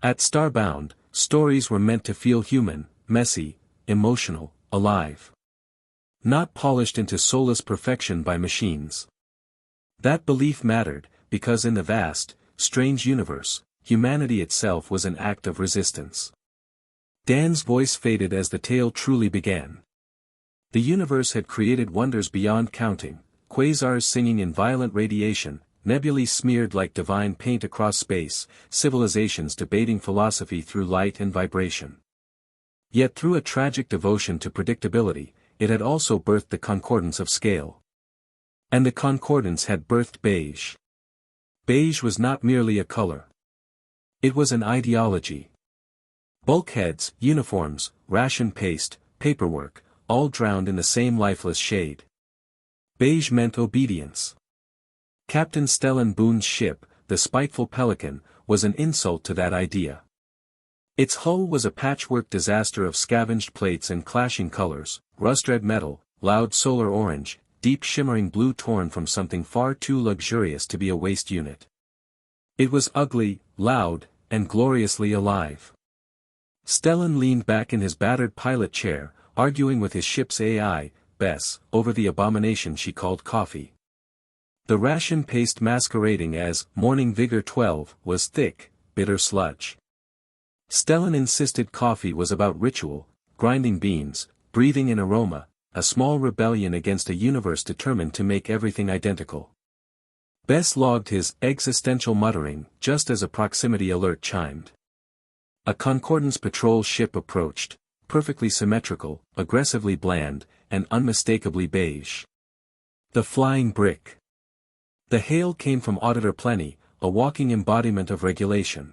At Starbound, stories were meant to feel human, messy, emotional, alive. Not polished into soulless perfection by machines. That belief mattered, because in the vast, strange universe, humanity itself was an act of resistance. Dan's voice faded as the tale truly began. The universe had created wonders beyond counting, quasars singing in violent radiation, nebulae smeared like divine paint across space, civilizations debating philosophy through light and vibration. Yet through a tragic devotion to predictability, it had also birthed the concordance of scale. And the concordance had birthed beige. Beige was not merely a color. It was an ideology. Bulkheads, uniforms, ration paste, paperwork, all drowned in the same lifeless shade. Beige meant obedience. Captain Stellan Boone's ship, the spiteful Pelican, was an insult to that idea. Its hull was a patchwork disaster of scavenged plates and clashing colors, rust-red metal, loud solar orange, deep shimmering blue torn from something far too luxurious to be a waste unit. It was ugly, loud, and gloriously alive. Stellan leaned back in his battered pilot chair, arguing with his ship's AI, Bess, over the abomination she called coffee. The ration paste masquerading as Morning Vigor 12 was thick, bitter sludge. Stellan insisted coffee was about ritual, grinding beans, breathing in aroma, a small rebellion against a universe determined to make everything identical. Bess logged his existential muttering just as a proximity alert chimed. A Concordance patrol ship approached, perfectly symmetrical, aggressively bland, and unmistakably beige. The Flying Brick. The hail came from Auditor Plenty, a walking embodiment of regulation.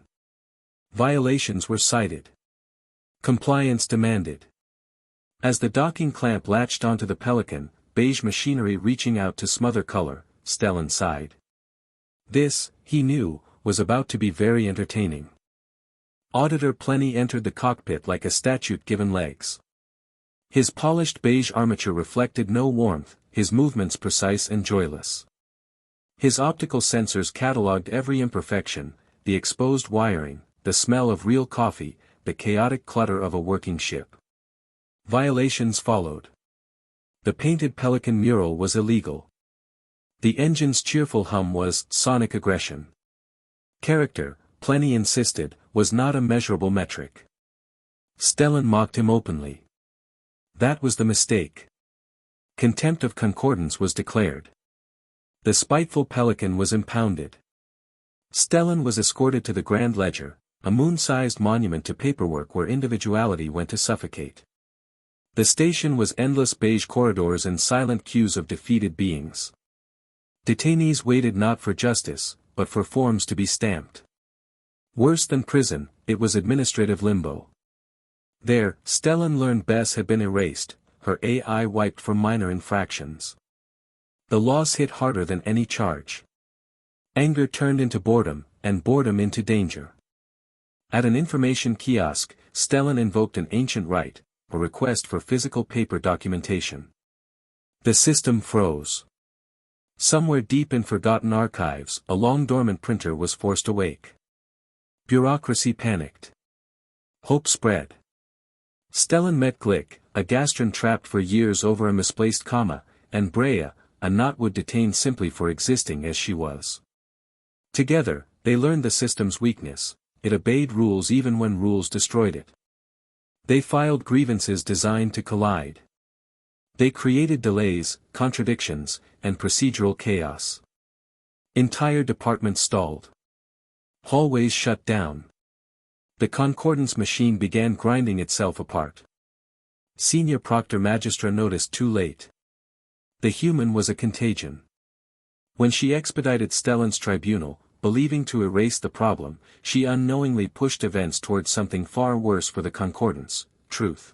Violations were cited. Compliance demanded. As the docking clamp latched onto the Pelican, beige machinery reaching out to smother color, Stellan sighed. This, he knew, was about to be very entertaining. Auditor Plenty entered the cockpit like a statue given legs. His polished beige armature reflected no warmth, his movements precise and joyless. His optical sensors catalogued every imperfection, the exposed wiring, the smell of real coffee, the chaotic clutter of a working ship. Violations followed. The painted Pelican mural was illegal. The engine's cheerful hum was sonic aggression. Character, Plenty insisted, was not a measurable metric. Stellan mocked him openly. That was the mistake. Contempt of concordance was declared. The spiteful Pelican was impounded. Stellan was escorted to the Grand Ledger, a moon-sized monument to paperwork where individuality went to suffocate. The station was endless beige corridors and silent queues of defeated beings. Detainees waited not for justice, but for forms to be stamped. Worse than prison, it was administrative limbo. There, Stellan learned Bess had been erased, her AI wiped for minor infractions. The loss hit harder than any charge. Anger turned into boredom, and boredom into danger. At an information kiosk, Stellan invoked an ancient right, a request for physical paper documentation. The system froze. Somewhere deep in forgotten archives, a long-dormant printer was forced awake. Bureaucracy panicked. Hope spread. Stellan met Glick, a gastron trapped for years over a misplaced comma, and Brea, a knotwood detained simply for existing as she was. Together, they learned the system's weakness: it obeyed rules even when rules destroyed it. They filed grievances designed to collide. They created delays, contradictions, and procedural chaos. Entire departments stalled. Hallways shut down. The concordance machine began grinding itself apart. Senior Proctor Magistra noticed too late. The human was a contagion. When she expedited Stellan's tribunal, believing to erase the problem, she unknowingly pushed events towards something far worse for the concordance: truth.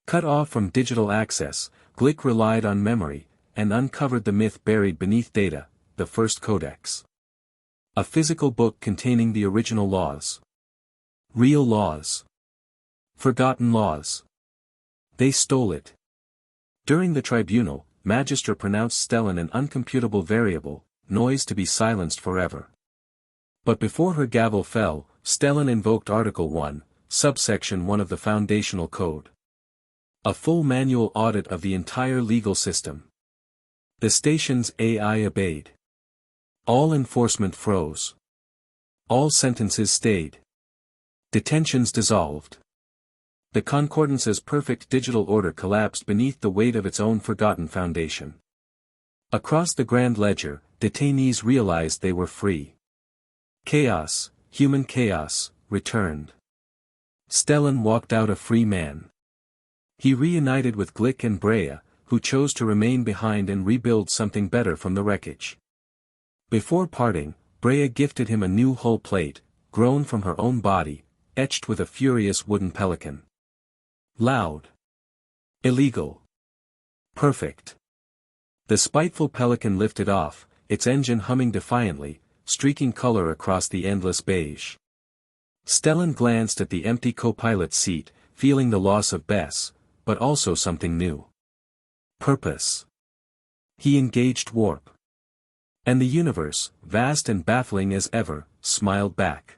Cut off from digital access, Glick relied on memory, and uncovered the myth buried beneath data, the first codex. A physical book containing the original laws. Real laws. Forgotten laws. They stole it. During the tribunal, Magistra pronounced Stellan an uncomputable variable, noise to be silenced forever. But before her gavel fell, Stellan invoked Article 1, Subsection 1 of the Foundational Code. A full manual audit of the entire legal system. The station's AI obeyed. All enforcement froze. All sentences stayed. Detentions dissolved. The Concordance's perfect digital order collapsed beneath the weight of its own forgotten foundation. Across the Grand Ledger, detainees realized they were free. Chaos, human chaos, returned. Stellan walked out a free man. He reunited with Glick and Brea, who chose to remain behind and rebuild something better from the wreckage. Before parting, Brea gifted him a new hull plate, grown from her own body, etched with a furious wooden pelican. Loud. Illegal. Perfect. The spiteful pelican lifted off, its engine humming defiantly, streaking color across the endless beige. Stellan glanced at the empty co-pilot's seat, feeling the loss of Bess, but also something new. Purpose. He engaged warp. And the universe, vast and baffling as ever, smiled back.